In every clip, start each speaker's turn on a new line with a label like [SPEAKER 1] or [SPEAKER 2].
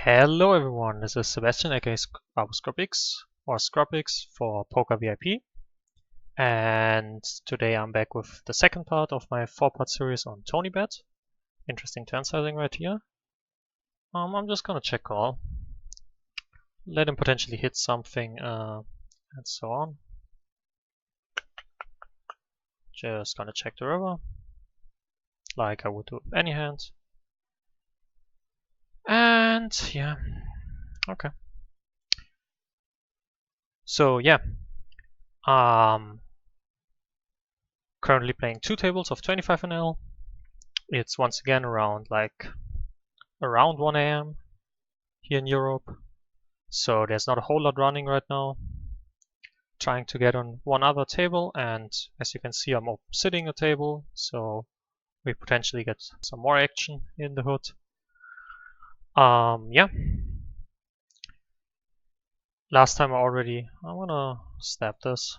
[SPEAKER 1] Hello everyone, this is Sebastian aka Scrubix or Scrubix for PokerVIP, and today I'm back with the second part of my 4-part series on TonyBet. Interesting turn sizing right here. I'm just gonna check call, let him potentially hit something, and so on. Just gonna check the river, like I would do with any hand. And yeah, okay. So yeah, currently playing 2 tables of 25 NL. It's once again around 1 AM here in Europe, so there's not a whole lot running right now. Trying to get on one other table, and as you can see, I'm sitting a table, so we potentially get some more action in the hood. Yeah. Last time I'm gonna stab this.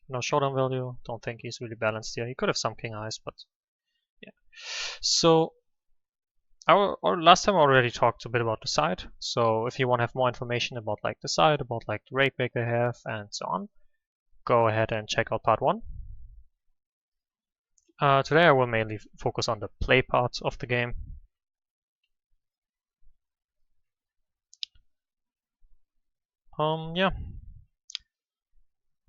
[SPEAKER 1] No showdown value. Don't think he's really balanced here. He could have some king eyes, but yeah. So last time I already talked a bit about the side. So if you want to have more information about the side, about the rake back I have, and so on, go ahead and check out part 1. Today I will mainly focus on the play part of the game. Yeah.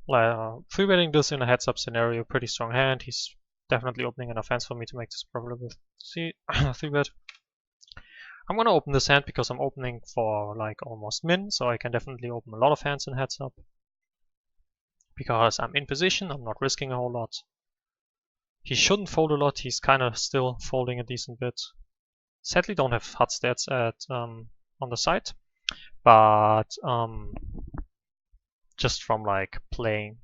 [SPEAKER 1] 3-betting this in a heads-up scenario, pretty strong hand. He's definitely opening enough hands for me to make this profitable. See, 3-bet. I'm gonna open this hand because I'm opening for almost min, so I can definitely open a lot of hands in heads-up. Because I'm in position, I'm not risking a whole lot. He shouldn't fold a lot, he's kinda still folding a decent bit. Sadly don't have HUD stats on the side, but just from playing,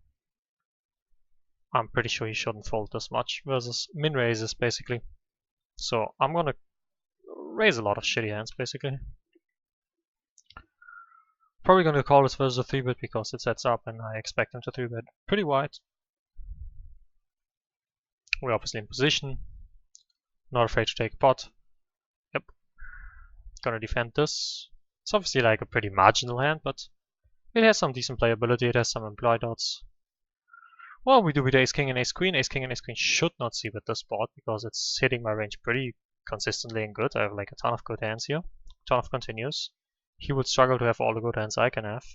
[SPEAKER 1] I'm pretty sure he shouldn't fold this much versus min raises basically. So I'm gonna raise a lot of shitty hands basically. Probably gonna call this versus a 3-bet because it sets up and I expect him to 3-bet pretty wide. We're obviously in position, not afraid to take a pot. Yep. Gonna defend this. It's obviously a pretty marginal hand, but it has some decent playability, it has some employed odds. Well, we do with ace king and ace queen. Ace king and ace queen should not see with this board because it's hitting my range pretty consistently and good. I have a ton of good hands here, ton of continues. He would struggle to have all the good hands I can have.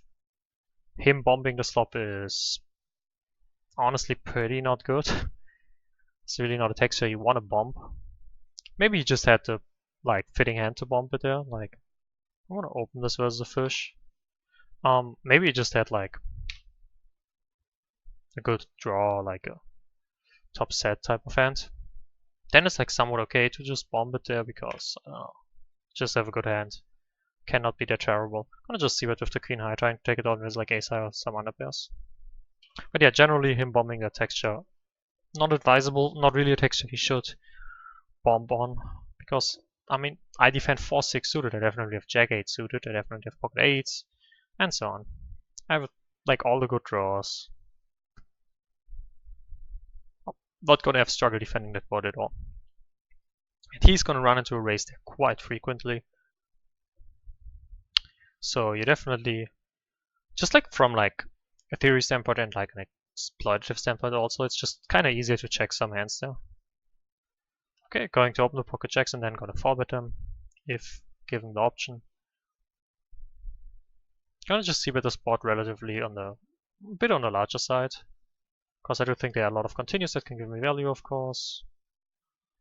[SPEAKER 1] Him bombing the flop is honestly pretty not good. It's really not a texture you want to bomb. Maybe he just had the fitting hand to bomb it there. I want to open this versus a fish. Maybe he just had a good draw, a top set type of hand. Then it's somewhat okay to just bomb it there because just have a good hand. Cannot be that terrible. I'm gonna just see what with the queen high, trying to take it on with ace high or some under pairs. But yeah, generally him bombing that texture, not advisable, not really a texture he should bomb on. Because, I mean, I defend 4-6 suited, I definitely have jack-8 suited, I definitely have pocket 8s, and so on. I have all the good draws. I'm not gonna have struggle defending that board at all. And he's gonna run into a raise there quite frequently. So you definitely, just from a theory standpoint and an exploitative standpoint also, it's just kind of easier to check some hands there. Okay, going to open the pocket jacks and then gonna 4-bet them if given the option. Gonna just see bet this board relatively on the bit on the larger side, because I do think there are a lot of continues that can give me value, of course.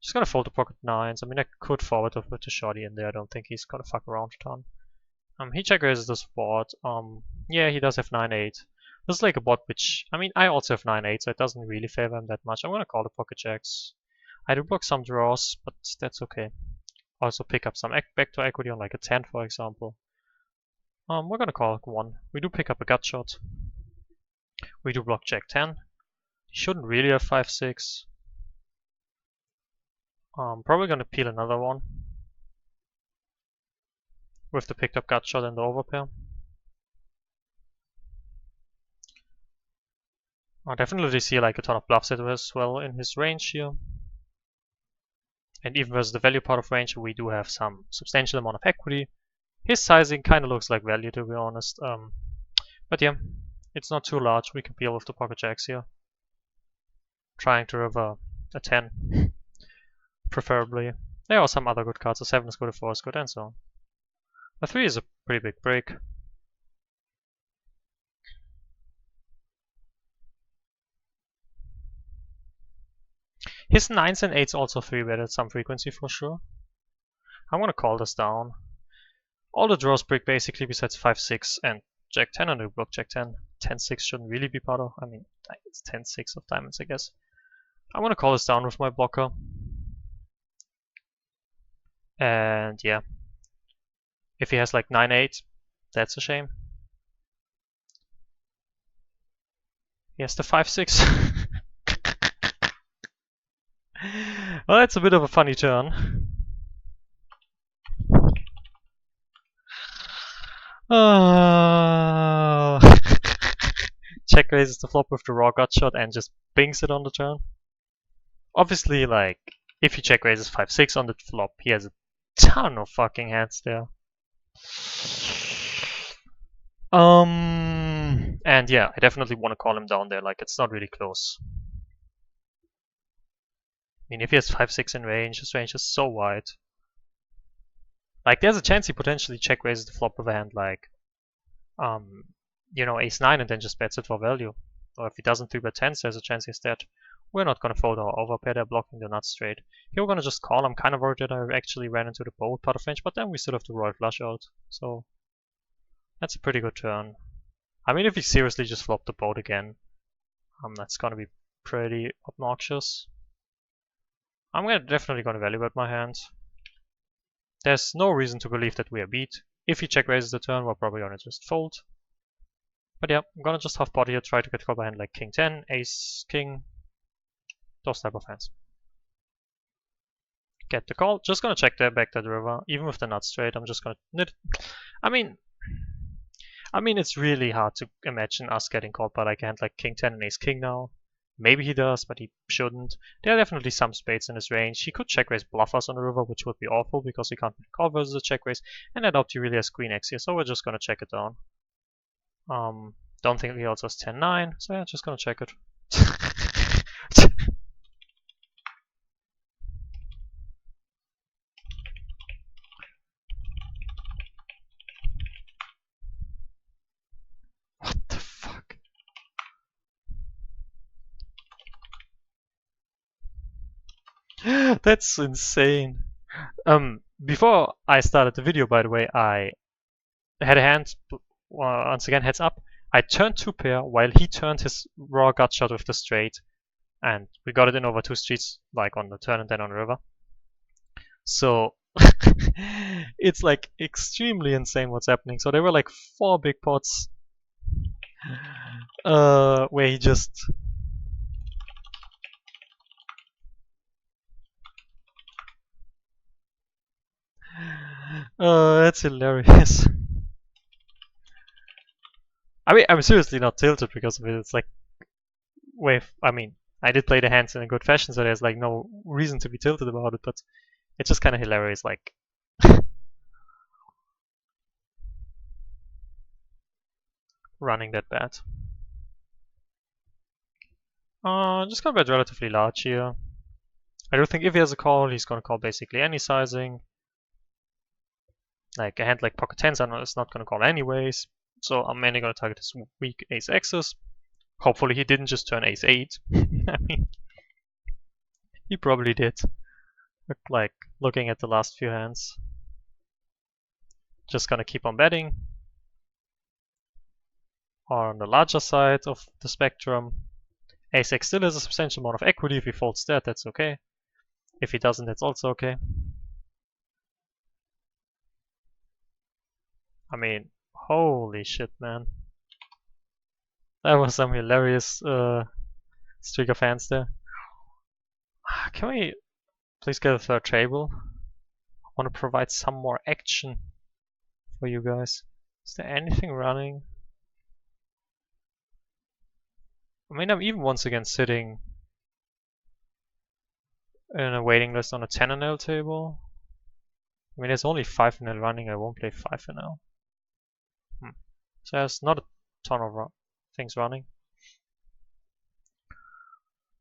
[SPEAKER 1] Just gonna fold the pocket 9s. I mean, I could forward with the shorty in there. I don't think he's gonna fuck around a ton. He check raises this board. Yeah, he does have 9-8. This is a board which, I mean, I also have 9-8, so it doesn't really favor him that much. I'm gonna call the pocket jacks. I do block some draws, but that's okay. Also pick up some backdoor equity on a 10, for example. We're gonna call 1. We do pick up a gut shot. We do block jack 10. He shouldn't really have 5-6. Probably gonna peel another one with the picked up gut shot and the overpair. I definitely see a ton of bluffs as well in his range here. And even versus the value part of range, we do have some substantial amount of equity. His sizing kind of looks like value, to be honest. But yeah, it's not too large. We can peel with the pocket jacks here. Trying to river a 10, preferably. There are some other good cards. A 7 is good, a 4 is good, and so on. A 3 is a pretty big break. His 9s and 8s also 3-bet at some frequency for sure. I'm gonna call this down. All the draws break basically besides 5-6 and Jack 10 on the block Jack 10. 10-6 shouldn't really be part of. I mean, it's 10-6 of diamonds, I guess. I'm gonna call this down with my blocker. And yeah. If he has like 9-8, that's a shame. He has the 5-6. Well, that's a bit of a funny turn. Check raises the flop with the raw gut shot and just bings it on the turn. Obviously, like, if he check raises 5-6 on the flop, he has a ton of fucking hands there. And yeah, I definitely want to call him down there. Like, it's not really close. I mean, if he has 5-6 in range, his range is so wide. Like, there's a chance he potentially check raises the flop with a hand like, you know, ace-9 and then just bets it for value. Or if he doesn't 3-bet 10s, there's a chance he's dead. We're not gonna fold our overpair, they're blocking the nuts straight. Here we're gonna just call. I'm kind of worried that I actually ran into the bold part of range, but then we still have the royal flush out. So, that's a pretty good turn. I mean, if he seriously just flopped the boat again, that's gonna be pretty obnoxious. I'm definitely gonna value bet my hand. There's no reason to believe that we are beat. If he check raises the turn, we're probably gonna just fold. But yeah, I'm gonna just half pot here, try to get called by hand like king 10, ace, king, those type of hands. Get the call. Just gonna check there back to the river. Even with the nuts straight, I'm just gonna knit. I mean, it's really hard to imagine us getting called by like a hand like king 10 and ace king now. Maybe he does, but he shouldn't. There are definitely some spades in his range. He could check raise bluff us on the river, which would be awful because he can't call versus a check raise. And I doubt he really has queen x here, so we're just gonna check it down. Don't think he also has 10-9, so yeah, just gonna check it. What the fuck? That's insane. Before I started the video, by the way, I had a hand, once again, heads up. I turned 2-pair while he turned his raw gut shot with the straight. And we got it in over 2 streets, like on the turn and then on the river. So, it's like extremely insane what's happening. So there were like 4 big pots where he just... that's hilarious. I mean, I'm seriously not tilted because of it. It's like, I mean, I did play the hands in a good fashion, so there's like no reason to be tilted about it, but it's just kind of hilarious, like. Running that bad. Just gonna bet relatively large here. I do think if he has a call, he's gonna call basically any sizing. Like a hand like pocket 10s, I know it's not gonna call anyways. So I'm mainly gonna target his weak ace x's. Hopefully he didn't just turn ace 8. I mean, he probably did. Like looking at the last few hands. Just gonna keep on betting. On the larger side of the spectrum, ace x still has a substantial amount of equity. If he folds that, that's okay. If he doesn't, that's also okay. I mean, holy shit, man. That was some hilarious streak of hands there. Can we please get a third table? I want to provide some more action for you guys. Is there anything running? I mean, I'm even once again sitting in a waiting list on a 10 and L table. I mean, there's only 5NL running. I won't play 5NL. So there's not a ton of things running.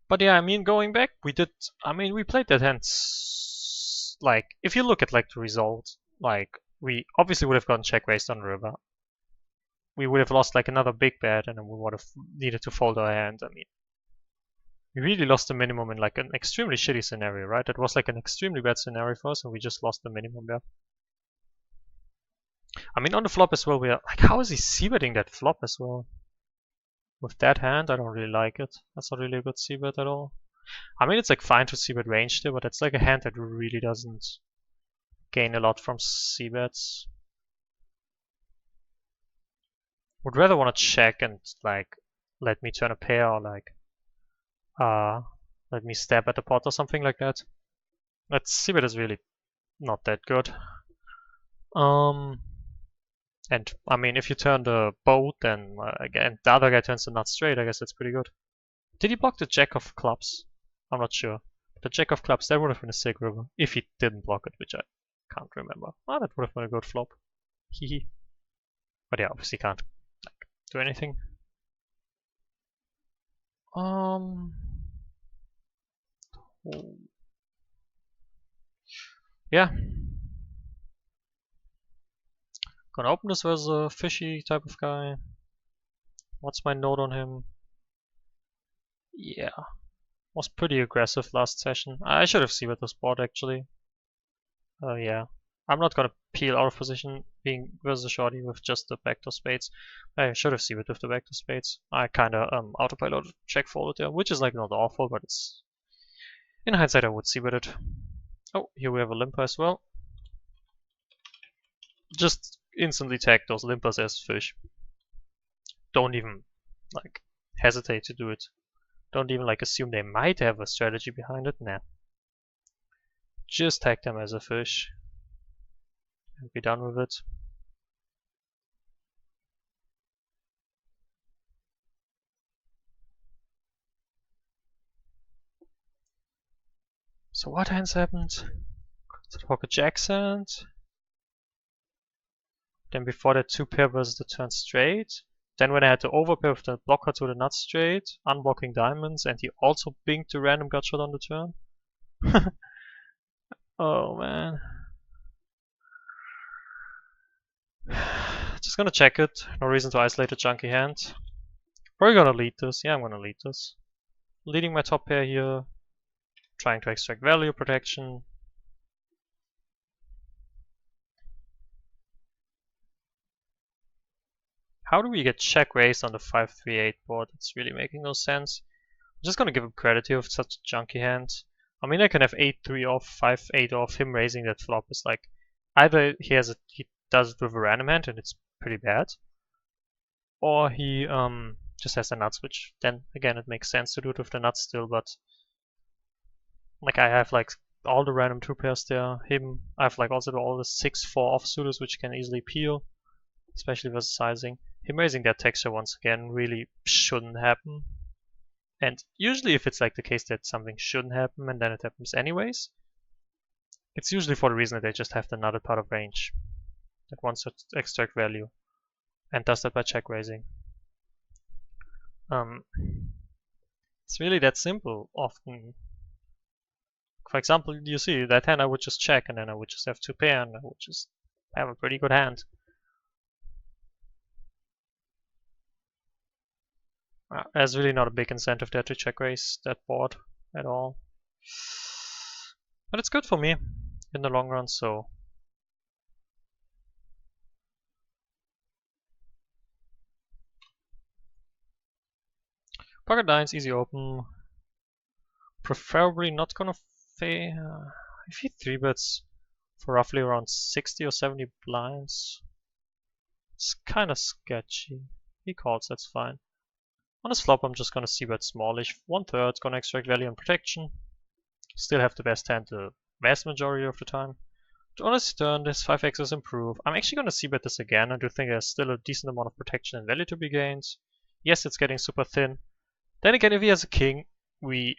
[SPEAKER 1] But yeah, I mean, going back, we played that hand. Like, if you look at like the result, like we obviously would have gotten check raised on river. We would have lost like another big bet, and then we would have needed to fold our hand. I mean, we really lost the minimum in like an extremely shitty scenario, right? That was like an extremely bad scenario for us, and we just lost the minimum there. I mean, on the flop as well, we are like, how is he c-betting that flop as well? With that hand, I don't really like it. That's not really a good c-bet at all. I mean, it's like fine to c-bet range there, but it's like a hand that really doesn't gain a lot from c-bets. Would rather want to check and like let me turn a pair, or like let me stab at the pot or something like that. That c-bet is really not that good. And I mean, if you turn the boat, then again the other guy turns the nut straight. I guess that's pretty good. Did he block the jack of clubs? I'm not sure. The jack of clubs, that would have been a sick river if he didn't block it, which I can't remember. Oh, that would have been a good flop. Hehe. But yeah, obviously can't like do anything. Oh. Yeah. Gonna open this versus a fishy type of guy. What's my note on him? Yeah. Was pretty aggressive last session. I should have c-bet this board actually. Yeah. I'm not gonna peel out of position being versus a shorty with just the backdoor spades. I should have c-bet with the backdoor spades. I kinda autopilot check folded there, which is like not awful, but it's in hindsight I would c-bet it. Oh, here we have a limper as well. Just instantly tag those limpers as fish. Don't even like hesitate to do it. Don't even like assume they might have a strategy behind it. Nah. Just tag them as a fish and be done with it. So what hands happened? So the pocket jacks hand. Then before that 2-pair versus the turn straight. Then when I had to overpair with the blocker to the nut straight, unblocking diamonds, and he also binged the random gut shot on the turn. Oh man. Just gonna check it. No reason to isolate a junky hand. Probably gonna lead this. Yeah, I'm gonna lead this. Leading my top pair here. Trying to extract value protection. How do we get check raised on the 5-3-8 board? It's really making no sense. I'm just gonna give him credit here with such a junky hand. I mean, I can have 8-3 off, 5-8 off. Him raising that flop is like either he does it with a random hand and it's pretty bad, or he just has the nuts, which then again it makes sense to do it with the nuts still. But like I have like all the random 2-pairs there. I have like also all the 6-4 offsuiters which can easily peel, especially versus sizing. Him raising that texture once again really shouldn't happen. And usually if it's like the case that something shouldn't happen and then it happens anyways, it's usually for the reason that they just have another part of range that wants to extract value and does that by check raising. It's really that simple often. For example, you see that hand I would just check and then I would just have 2-pair and I would just have a pretty good hand. There's really not a big incentive there to check raise that board at all. But it's good for me in the long run, so. Pocket 9's easy open. Preferably not gonna fail. If he 3-bets for roughly around 60 or 70 blinds, it's kind of sketchy. He calls, that's fine. On this flop, I'm just gonna c-bet smallish. 1/3, gonna extract value and protection. Still have the best hand the vast majority of the time. On this turn, this 5x's improve. I'm actually gonna c-bet this again. I do think there's still a decent amount of protection and value to be gained. Yes, it's getting super thin. Then again, if he has a king, we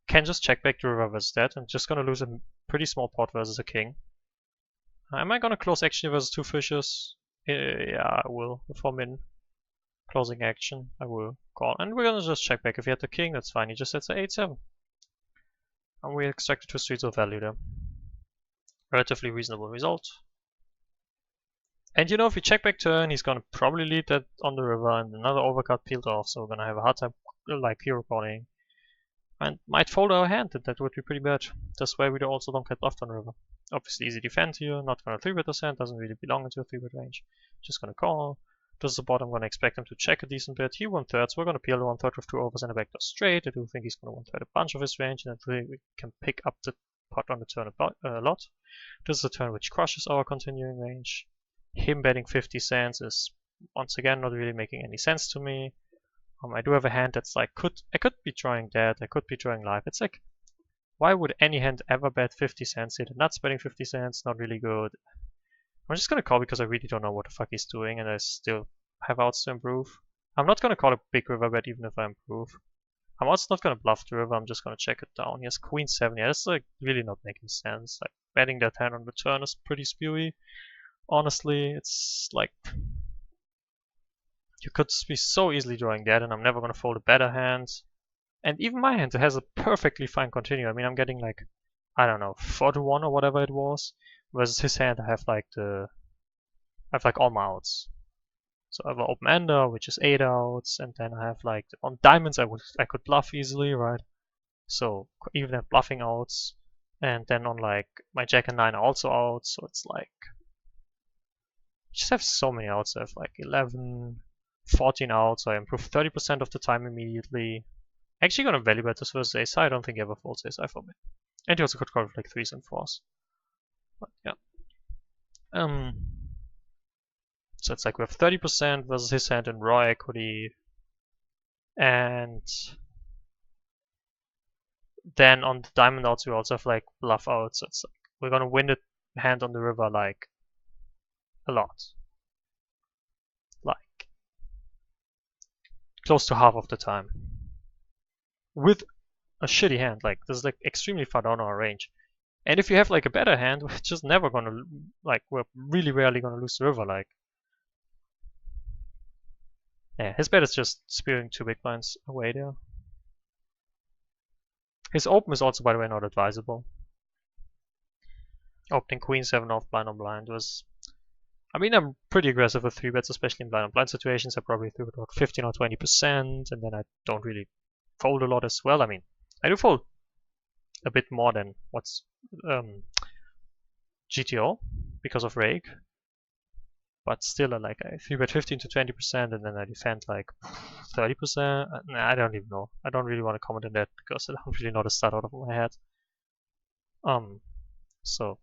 [SPEAKER 1] can just check back the river versus that. I'm just gonna lose a pretty small pot versus a king. Am I gonna close action versus two fishes? Yeah, I will. Before min closing action, I will call. And we're gonna just check back. If he had the king, that's fine. He just sets a 8-7. And we extracted 2 streets of value there. Relatively reasonable result. And you know, if we check back turn, he's gonna probably lead that on the river and another overcard peeled off, so we're gonna have a hard time like hero calling. And might fold our hand, and that would be pretty bad. This way we also don't get bluffed on river. Obviously easy defend here, not gonna 3-bet this hand, doesn't really belong into a 3-bet range. Just gonna call. This is the bottom, I'm gonna expect him to check a decent bit. He 1/3, so we're gonna peel the 1/3 with 2 overs and a backdoor straight. I do think he's gonna 1/3 a bunch of his range, and I think we can pick up the pot on the turn a lot. This is a turn which crushes our continuing range. Him betting 50 cents is once again not really making any sense to me. I do have a hand that's like, I could be drawing that, I could be drawing live. It's like, why would any hand ever bet 50 cents here? The nuts betting 50 cents, not really good. I'm just gonna call because I really don't know what the fuck he's doing and I still have outs to improve. I'm not gonna call a big river bet even if I improve. I'm also not gonna bluff the river, I'm just gonna check it down. He has queen 7, yeah, that's like really not making sense. Like betting that hand on the turn is pretty spewy. Honestly, it's like, you could be so easily drawing that and I'm never gonna fold a better hand. And even my hand has a perfectly fine continue. I mean, I'm getting like, I don't know, 4-1 or whatever it was. Versus his hand, I have like all my outs. So I have an open ender, which is 8 outs, and then I have like on diamonds I could bluff easily, right? So even at bluffing outs, and then on like my jack and 9 are also out. So it's like, I just have so many outs. I have like 11, 14 outs. So I improve 30% of the time immediately. Actually gonna value bet this versus ace high. I don't think he ever folds ace high for me. And he also could call with like 3s and 4s. But yeah. So it's like we have 30% versus his hand in raw equity. And then on the diamond outs we also have like bluff outs. So it's like we're gonna win the hand on the river like a lot. Like close to half of the time. With a shitty hand. Like this is like extremely far down our range. And if you have like a better hand, we're just never gonna, like, we're really rarely gonna lose the river. Like, yeah, his bet is just spearing 2 big blinds away there. His open is also, by the way, not advisable. Opening queen 7 off blind on blind was, I mean, I'm pretty aggressive with 3-bets, especially in blind on blind situations. I probably threw about 15 or 20%, and then I don't really fold a lot as well. I mean, I do fold a bit more than what's GTO because of rake, but still like I 3-bet 15 to 20% and then I defend like 30%. Nah, I don't even know. I don't really want to comment on that because I don't really know the start out of my head. So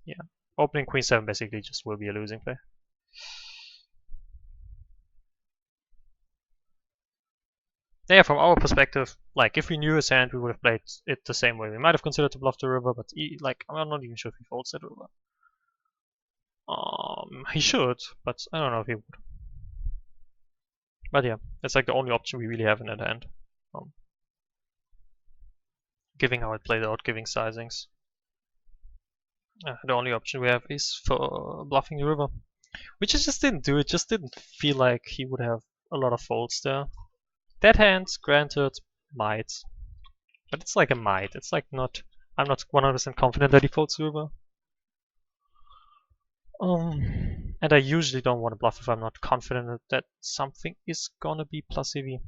[SPEAKER 1] yeah, opening queen 7 basically just will be a losing play. Yeah, from our perspective, like if we knew his hand, we would have played it the same way. We might have considered to bluff the river, but like I'm not even sure if he folds that river. He should, but I don't know if he would. But yeah, it's like the only option we really have in that hand. Giving how it played out, giving sizings. The only option we have is for bluffing the river. Which I just didn't do, it just didn't feel like he would have a lot of folds there. That hand, granted, might. But it's like a might, it's like not, I'm not 100% confident that he folds the river. And I usually don't want to bluff if I'm not confident that something is gonna be plus EV.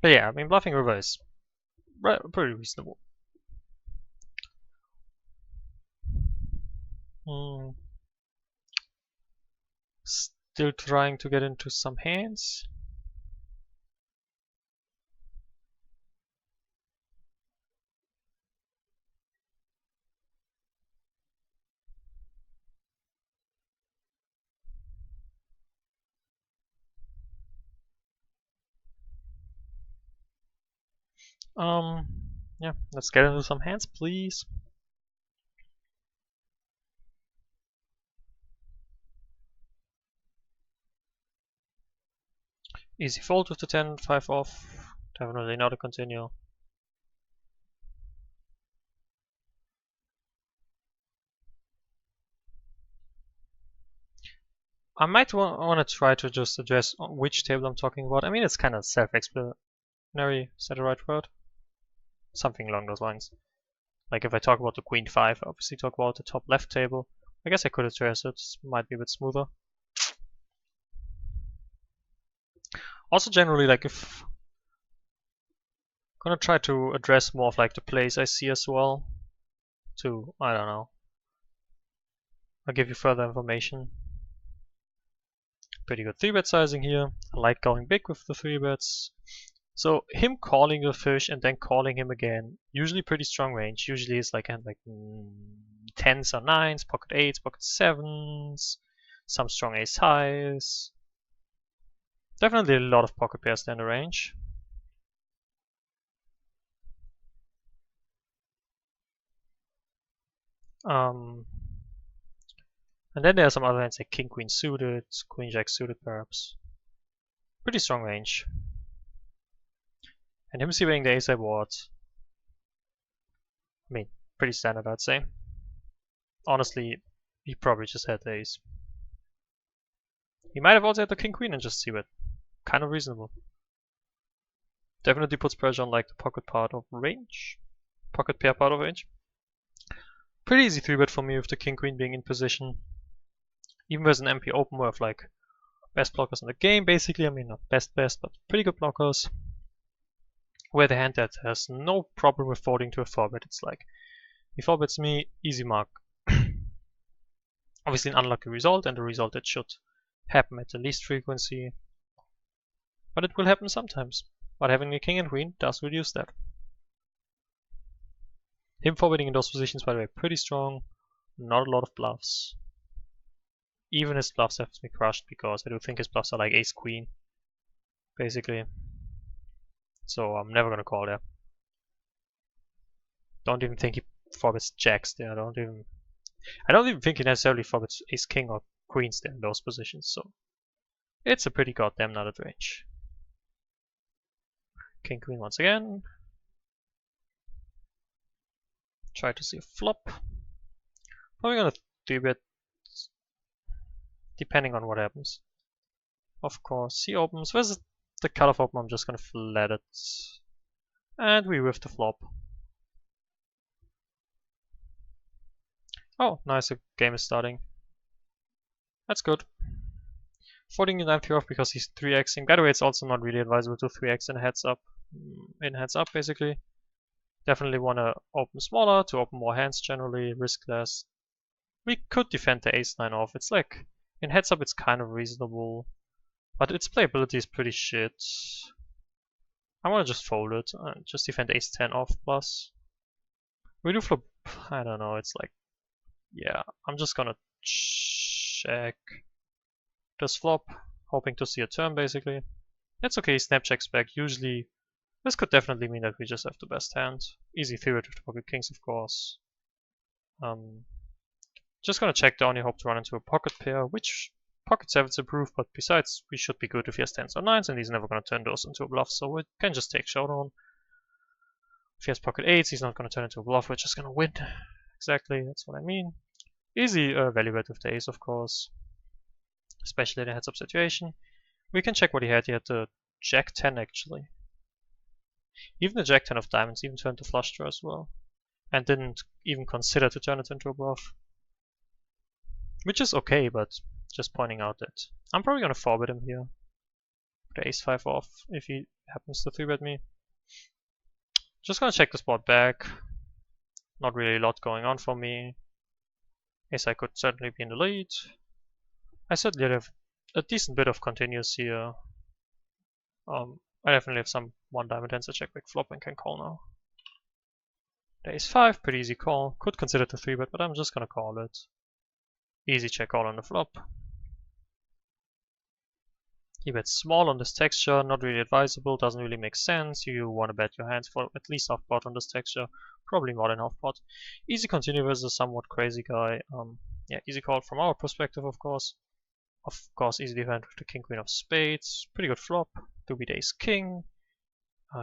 [SPEAKER 1] But yeah, I mean, bluffing river is pretty reasonable. Still trying to get into some hands. Yeah, let's get into some hands, please. Easy fold with the 10, 5 off. Definitely not a continue. I might want to try to just address which table I'm talking about. I mean, it's kind of self-explanatory, is that the right word? Something along those lines. Like if I talk about the queen 5, I obviously talk about the top left table. I guess I could address it, might be a bit smoother. Also generally, like if gonna try to address more of like the plays I see as well. To, I don't know. I'll give you further information. Pretty good 3-bet sizing here. I like going big with the 3-bets. So him calling the fish and then calling him again, usually pretty strong range. Usually it's like 10s or 9s, pocket 8s, pocket 7s, some strong ace highs. Definitely a lot of pocket pairs there in the range. And then there are some other hands like king queen suited, queen jack suited perhaps. Pretty strong range. And him CBing the ace high board. I mean, pretty standard I'd say. Honestly, he probably just had the ace. He might have also had the king queen and just c-bet. Kind of reasonable. Definitely puts pressure on like the pocket part of range. Pocket pair part of range. Pretty easy 3-bet for me with the king queen being in position. Even with an MP open with like best blockers in the game basically. I mean not best, but pretty good blockers. Where the hand that has no problem with folding to a 4-bet. It's like, he 4-bets me, easy mark. Obviously an unlucky result, and a result that should happen at the least frequency. But it will happen sometimes. But having a king and queen does reduce that. Him 4-betting in those positions, by the way, pretty strong. Not a lot of bluffs. Even his bluffs have to be crushed, because I do think his bluffs are like ace queen. Basically. So I'm never gonna call there. Don't even think he 4-bets jacks there. I don't even think he necessarily 4-bets ace king or queens there in those positions. So it's a pretty goddamn nutted range. King queen once again. Try to see a flop. Probably gonna 3-bet depending on what happens. Of course, he opens. Where's the cutoff open? I'm just gonna flat it. And we whiff the flop. Oh, nice, the game is starting. That's good. 49 off because he's 3xing. By the way, it's also not really advisable to 3x in heads up. Basically. Definitely want to open smaller to open more hands generally, risk less. We could defend the ace-9 off. It's like, in heads up it's kind of reasonable. But its playability is pretty shit. I want to just fold it and just defend ace-10 off plus. We do flop, I don't know, it's like, yeah, I'm just gonna check this flop, hoping to see a turn basically. It's okay, snap checks back. Usually, this could definitely mean that we just have the best hand. Easy 3-bet with the pocket kings, of course. Just gonna check down, you hope to run into a pocket pair, which pocket 7s improve, but besides, we should be good if he has 10s or 9s, and he's never gonna turn those into a bluff, so we can just take showdown. If he has pocket 8s, he's not gonna turn into a bluff, we're just gonna win. Exactly, that's what I mean. Easy value bet with the ace, of course. Especially in a heads-up situation. We can check what he had. He had the jack 10 actually. Even the jack 10 of diamonds even turned to flush draw as well. And didn't even consider to turn it into a bluff. Which is okay, but just pointing out that I'm probably gonna 4-bet him here. Put ace 5 off if he happens to 3-bet me. Just gonna check the spot back. Not really a lot going on for me. Ace I could certainly be in the lead. I certainly have a decent bit of continuous here. I definitely have some 1 diamond hands to check back flop and can call now. The ace 5, pretty easy call. Could consider the 3-bet, but I'm just gonna call it. Easy check call on the flop. He bets small on this texture, not really advisable, doesn't really make sense. You want to bet your hands for at least half pot on this texture, probably more than half pot. Easy continue versus a somewhat crazy guy. Yeah, easy call from our perspective, of course. Of course, easy defend with the king queen of spades. Pretty good flop. Do beat ace king.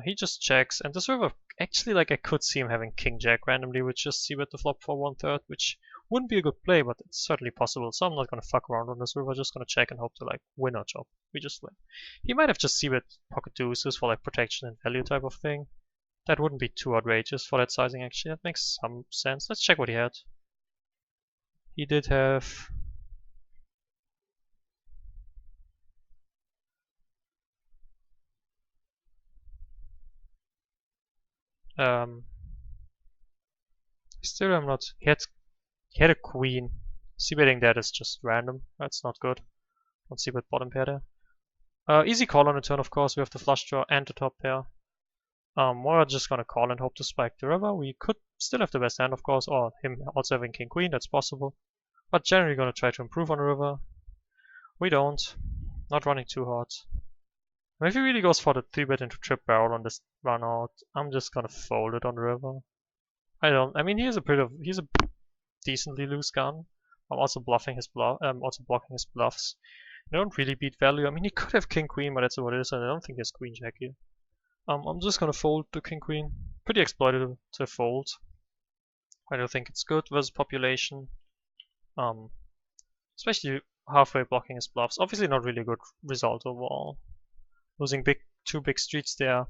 [SPEAKER 1] He just checks, and this river actually, like, I could see him having king jack randomly, which just c-bet the flop for 1/3, which Wouldn't be a good play, but it's certainly possible. So I'm not gonna fuck around on this river. Just gonna check and hope to like win or chop. We just win. He might have just c-bet pocket deuces for like protection and value type of thing. That wouldn't be too outrageous for that sizing actually. That makes some sense. Let's check what he had. He did have still I'm not. He had a queen. C-betting that is just random. That's not good. Don't c-bet bottom pair there. Easy call on the turn, of course. We have the flush draw and the top pair. We're just gonna call and hope to spike the river. We could still have the best hand, of course, or him also having king queen. That's possible. But generally gonna try to improve on the river. We don't. Not running too hard. If he really goes for the 3-bet into trip barrel on this run out, I'm just gonna fold it on the river. I mean, he's a decently loose gun. I'm also blocking his bluffs. They don't really beat value. I mean, he could have king queen, but that's what it is, and I don't think he has queen jack here. I'm just gonna fold the king queen. Pretty exploitative to fold. I don't think it's good versus population. Especially halfway blocking his bluffs. Obviously not really a good result overall. Losing two big streets there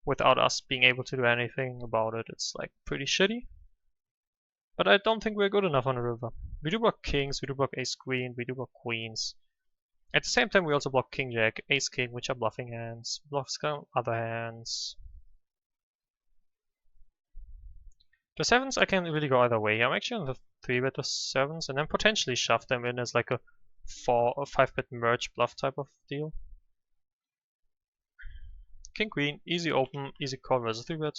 [SPEAKER 1] without us being able to do anything about it, it's like pretty shitty. But I don't think we're good enough on the river. We do block kings, we do block ace queen, we do block queens. At the same time we also block king jack, ace king, which are bluffing hands, bluffs other hands. The sevens I can really go either way. I'm actually on the 3-bet of sevens and then potentially shove them in as like a 4 or 5-bet merge bluff type of deal. King queen, easy open, easy call versus 3-bet.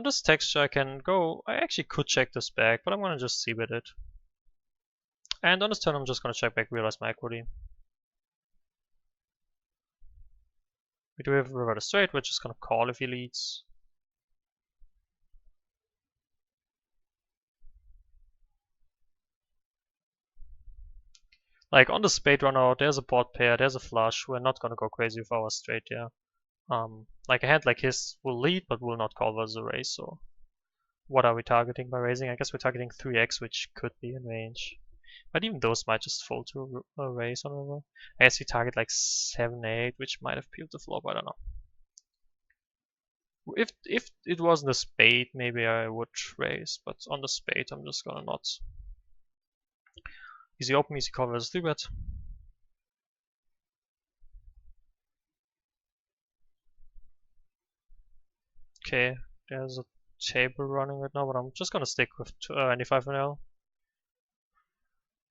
[SPEAKER 1] This texture I can go. I actually could check this back, but I'm gonna just c-bet it. And on this turn I'm just gonna check back, realize my equity. We do have river to straight, we're just gonna call if he leads. Like on the spade run out, there's a board pair, there's a flush. We're not gonna go crazy with our straight here. Like a hand like his will lead, but will not call versus a raise. So, what are we targeting by raising? I guess we're targeting 3x, which could be in range. But even those might just fold to a raise on river. I guess we target like 7-8, which might have peeled the flop. I don't know. If it wasn't a spade, maybe I would raise, but on the spade, I'm just gonna not. Easy open, easy call versus 3-bet. Okay, there's a table running right now, but I'm just gonna stick with 25 and L.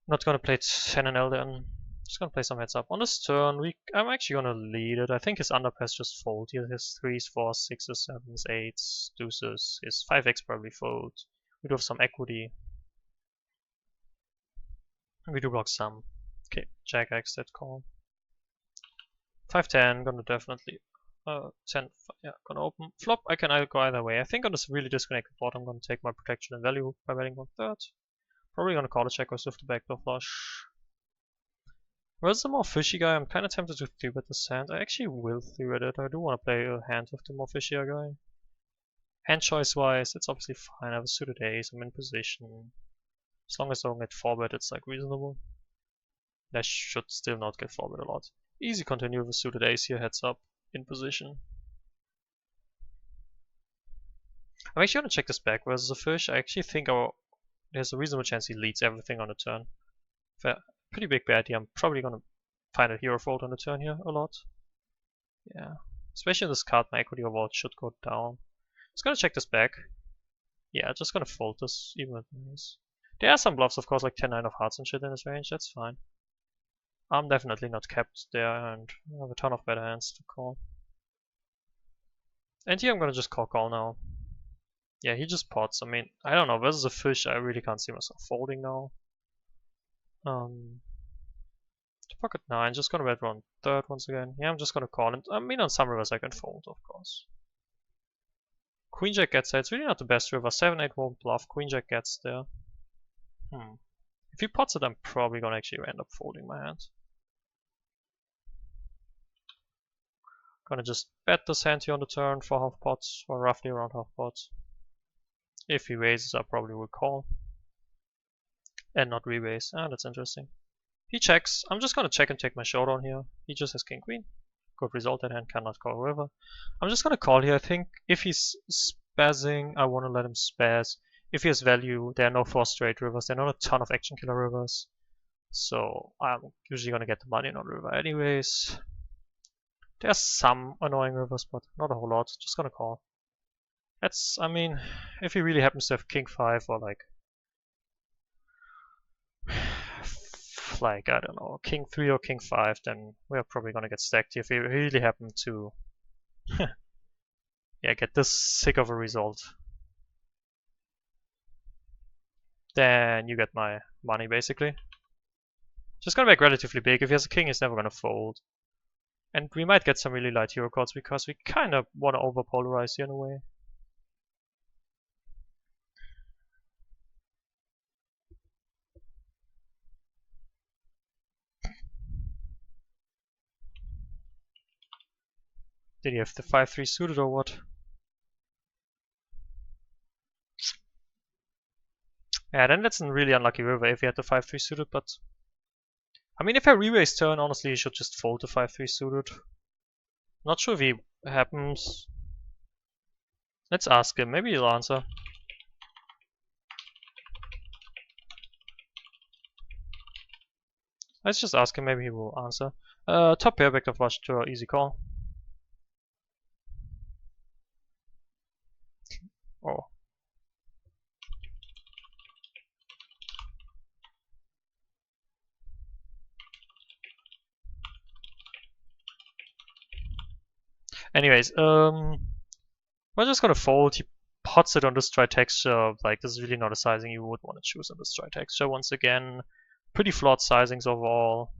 [SPEAKER 1] Not gonna play 10 and L then. Just gonna play some heads up. On this turn, I'm actually gonna lead it. I think his underpass just fold. He has 3s, 4s, 6s, 7s, 8s, deuces. His 5x probably fold. We do have some equity. We do block some. Okay, Jack X that call. 5-10, gonna definitely 10, yeah, gonna open. Flop, I can go either way. I think on this really disconnected board, I'm gonna take my protection and value by betting 1/3. Probably gonna call a check with the backdoor flush. Whereas the more fishy guy, I'm kind of tempted to 3-bet this hand. I actually will 3-bet it. I do want to play a hand with the more fishier guy. Hand choice wise, it's obviously fine. I have a suited ace, I'm in position. As long as I don't get 4-bet, it's like reasonable. I should still not get 4-bet a lot. Easy continue with a suited ace here, heads up, in position. I'm actually gonna check this back versus a fish. I actually think there's a reasonable chance he leads everything on the turn. Pretty big bet here. I'm probably gonna find a hero fold on the turn here a lot. Yeah. Especially in this card, my equity overall should go down. Just gonna check this back. Yeah, just gonna fold this even with ace. There are some bluffs, of course, like 10-9 of hearts and shit in his range. That's fine. I'm definitely not capped there, and I have a ton of better hands to call. And here I'm gonna just call now. Yeah, he just pots. I mean, I don't know. Versus a fish, I really can't see myself folding now. To pocket 9, just gonna bet 1/3 once again. Yeah, I'm just gonna call him. I mean, on some rivers I can fold, of course. Queen Jack gets there. It's really not the best river. 7-8 won't bluff. Queen Jack gets there. If he pots it, I'm probably gonna actually end up folding my hand. Gonna just bet this hand here on the turn for half pots, or roughly around half pots. If he raises, I probably would call and not re-raise. Ah, that's interesting. He checks. I'm just gonna check and take my showdown here. He just has king queen. Good result. That hand cannot call river. I'm just gonna call here. I think if he's spazzing, I want to let him spaz. If he has value, there are no 4 straight rivers. There are not a ton of action killer rivers. So I'm usually gonna get the money on river anyways. There's some annoying rivers, but not a whole lot. Just gonna call. That's, I mean, if he really happens to have king 5 or like I don't know, king 3 or king 5, then we're probably gonna get stacked here. If we really happen to yeah, get this sick of a result, then you get my money basically. Just gonna make relatively big. If he has a king, he's never gonna fold. And we might get some really light hero cards because we kind of want to overpolarize here in a way. Did he have the 5-3 suited or what? Yeah, then that's a really unlucky river if he had the 5-3 suited, but I mean, if I re-raise turn, honestly, he should just fold the 5-3 suited. Not sure if he happens. Let's ask him. Maybe he'll answer. Let's just ask him. Maybe he will answer. Top pair back of flush to easy call. Oh. Anyways, we're just gonna fold. He pots it on this dry texture. Like, this is really not a sizing you would want to choose on this dry texture. Once again, pretty flawed sizings overall.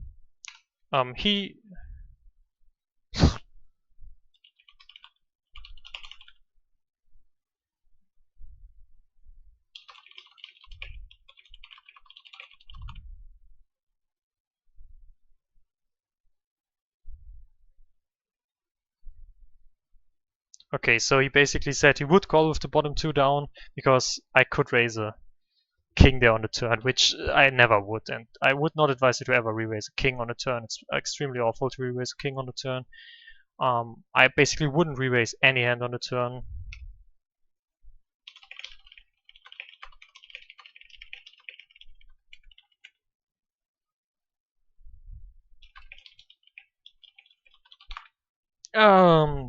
[SPEAKER 1] He okay, so he basically said he would call with the bottom 2 down because I could raise a king there on the turn, which I never would, and I would not advise you to ever re-raise a king on the turn. It's extremely awful to re-raise a king on the turn. I basically wouldn't re-raise any hand on the turn.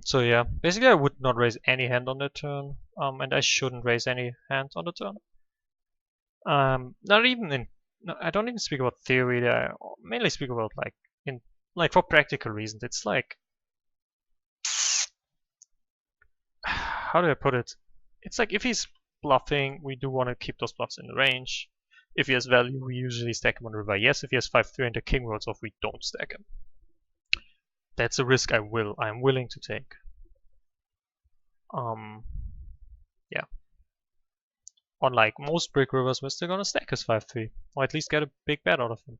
[SPEAKER 1] So yeah, basically I would not raise any hand on the turn, and I shouldn't raise any hand on the turn. Not even in, no, I don't even speak about theory. I mainly speak about like for practical reasons. It's like, how do I put it? It's like if he's bluffing, we do want to keep those bluffs in the range. If he has value, we usually stack him on river. Yes, if he has 5-3 and the king rolls off, we don't stack him. That's a risk I'm willing to take. Yeah. Unlike most brick rivers, we're still gonna stack his 5-3, or at least get a big bet out of him.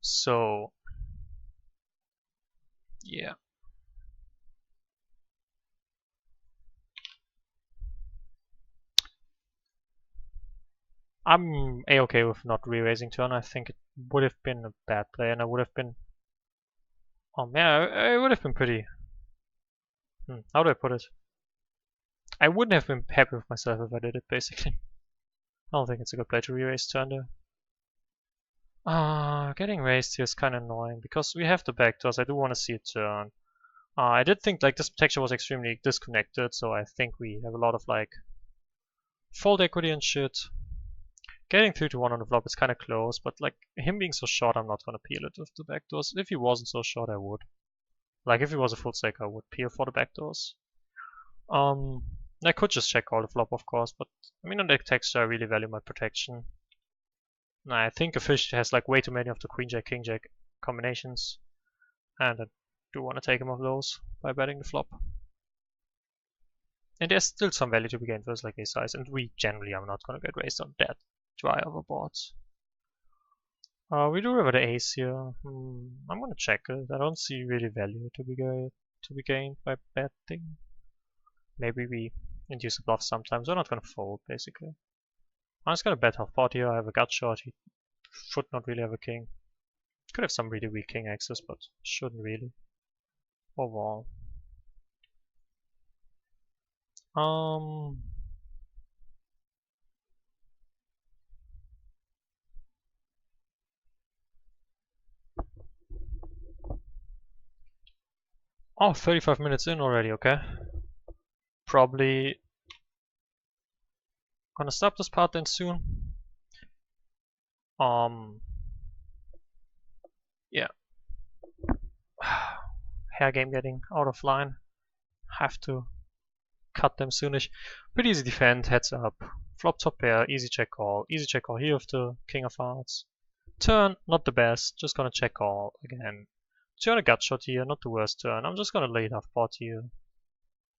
[SPEAKER 1] So, yeah. I'm a-okay with not re-raising turn. I think it would have been a bad play, and I would have been, I would have been pretty, how do I put it? I wouldn't have been happy with myself if I did it, basically. I don't think it's a good play to re-raise turn there. Getting raised here is kind of annoying because we have the backdoors. I do want to see a turn. I did think like this texture was extremely disconnected, so I think we have a lot of like fold equity and shit. Getting 3-1 on the flop is kind of close, but like him being so short, I'm not gonna peel it with the backdoors. If he wasn't so short, I would. Like if he was a full stack, I would peel for the backdoors. I could just check all the flop, of course, but I mean on the texture, I really value my protection. I think a fish has like way too many of the queen jack, king jack combinations, and I do want to take him off those by betting the flop. And there's still some value to be gained versus like ace size, and we generally are not gonna get raised on that dry of a board. We do river the ace here. I'm gonna check it. I don't see really value to be gained by betting. Maybe we induce a bluff sometimes. We're not gonna fold, basically. I'm just gonna bet half pot here. I have a gut shot. He should not really have a king. Could have some really weak king access, but shouldn't really. Overall. Oh, 35 minutes in already, okay. Probably gonna stop this part then soon. Yeah. Hair game getting out of line. Have to cut them soonish. Pretty easy defend, heads up. Flop top pair, easy check call. Easy check call here with the king of hearts. Turn, not the best, just gonna check call again. Turn a gut shot here, not the worst turn. I'm just gonna lead half pot here.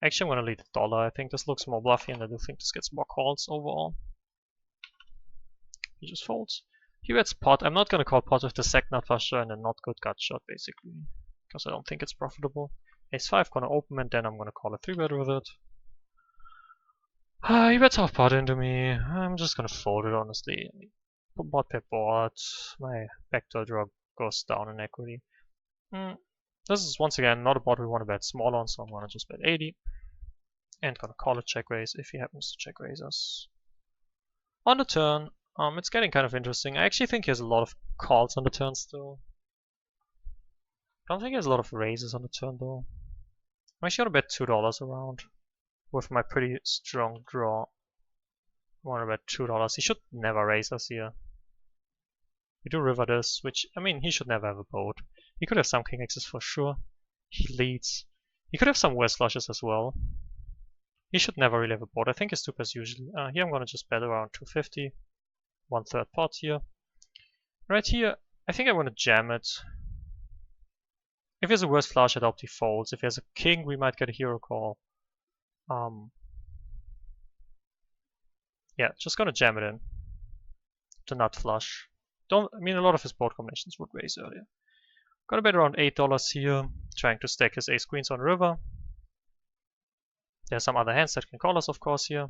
[SPEAKER 1] Actually, I'm gonna lead the dollar. I think this looks more bluffy and I do think this gets more calls overall. He just folds. He bets pot. I'm not gonna call pot with the second nut flush draw and a not good gut shot basically. Because I don't think it's profitable. Ace 5 gonna open and then I'm gonna call a 3-bet with it. He bets half pot into me. I'm just gonna fold it honestly. Pot pair board. My backdoor draw goes down in equity. This is once again not a board we want to bet small on, so I'm gonna just bet 80. And gonna call it check raise if he happens to check raise us. On the turn, it's getting kind of interesting. I actually think he has a lot of calls on the turn still. I don't think he has a lot of raises on the turn though. I'm actually gonna bet $2 around with my pretty strong draw. I want to bet $2. He should never raise us here. We do river this, which, I mean, he should never have a boat. He could have some king X's for sure. He leads. He could have some worse flushes as well. He should never really have a boat. I think his two pairs usually. Here I'm gonna just bet around 250. 1/3 pot here. Right here, I think I want to jam it. If he has a worse flush, I hope he folds. If he has a king, we might get a hero call. Yeah, just gonna jam it in. The nut flush. I mean, a lot of his board combinations would raise earlier. Gonna bet around $8 here, trying to stack his ace queens on river. There's some other hands that can call us, of course, here.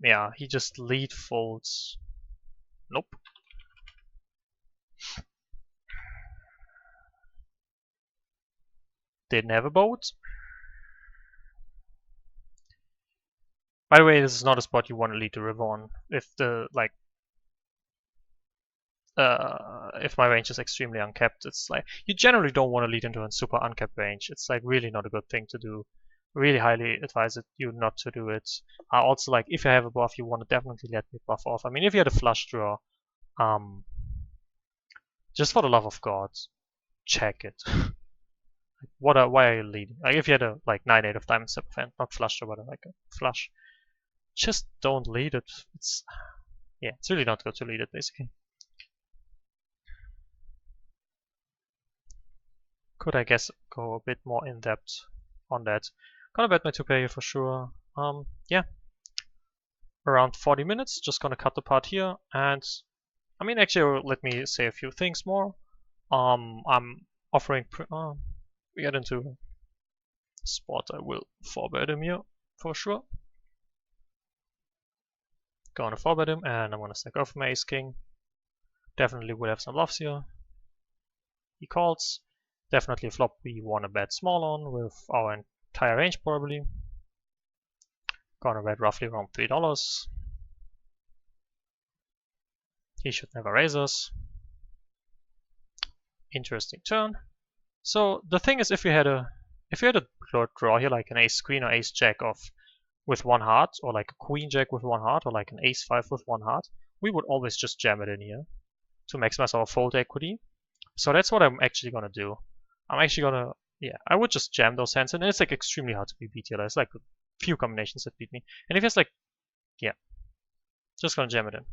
[SPEAKER 1] Yeah, he just lead folds. Nope. Didn't have a boat. By the way, this is not a spot you want to lead the river on. If the if my range is extremely uncapped, it's like you generally don't want to lead into a super uncapped range. It's like really not a good thing to do. Really highly advise you not to do it. Also, like if you have a bluff, you want to definitely let me bluff off. I mean, if you had a flush draw, just for the love of God, check it. Why are you leading? Like if you had a 9-8 of diamonds type of hand, not flush draw, but like a flush, just don't lead it. It's really not good to lead it basically. Could I guess go a bit more in depth on that. Gonna bet my 2-pair here for sure. Yeah. Around 40 minutes, just gonna cut the part here. And I mean, actually, let me say a few things more. I'm offering, we get into a spot I will 4-bet him here for sure. Gonna 4-bet him and I'm gonna stack off my ace king. Definitely will have some bluffs here. He calls. Definitely a flop we want to bet small on with our entire range probably. Gonna bet roughly around $3. He should never raise us. Interesting turn. So the thing is, if you had a draw here like an ace queen or ace jack off with one heart, or like a queen jack with one heart, or like an ace 5 with one heart, we would always just jam it in here to maximize our fold equity. So that's what I'm actually gonna do. I'm actually gonna, I would just jam those hands, and it's like extremely hard to be beat here. There's like a few combinations that beat me. And if it's like, just gonna jam it in.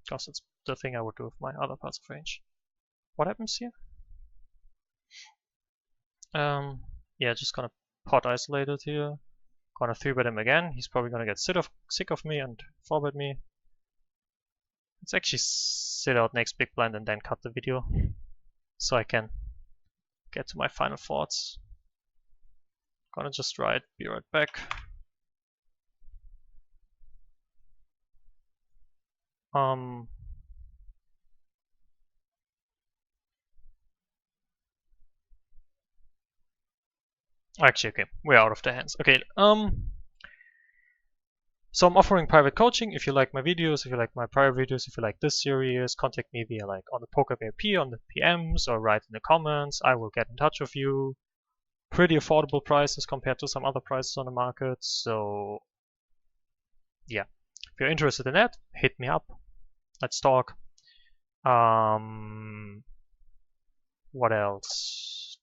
[SPEAKER 1] Because it's the thing I would do with my other parts of range. What happens here? Just gonna pot isolate it here. Gonna 3-bet him again. He's probably gonna get sick of me and 4-bet me. Let's actually sit out next big blind and then cut the video. So I can get to my final thoughts. Gonna just write, be right back. Actually, okay, we're out of the hands. Okay, so I'm offering private coaching. If you like my videos, if you like my prior videos, if you like this series, contact me via like on the PokerVIP, on the PMs, or write in the comments. I will get in touch with you. Pretty affordable prices compared to some other prices on the market. So yeah, if you're interested in that, hit me up. Let's talk. What else?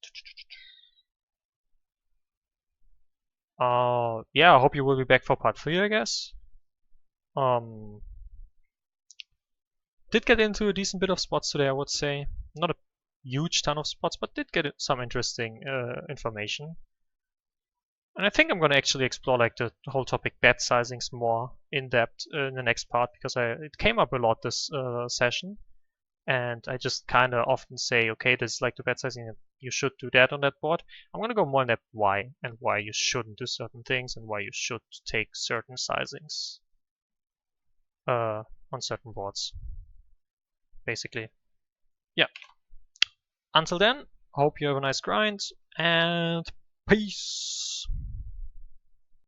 [SPEAKER 1] Yeah, I hope you will be back for part 3, I guess. Did get into a decent bit of spots today, I would say. Not a huge ton of spots, but did get some interesting information. And I think I'm going to actually explore like the whole topic bet sizings more in depth in the next part, because it came up a lot this session. And I just kind of often say, okay, this is like the bet sizing, and you should do that on that board. I'm going to go more in depth why, and why you shouldn't do certain things, and why you should take certain sizings on certain boards. Basically. Yeah. Until then, hope you have a nice grind, and peace.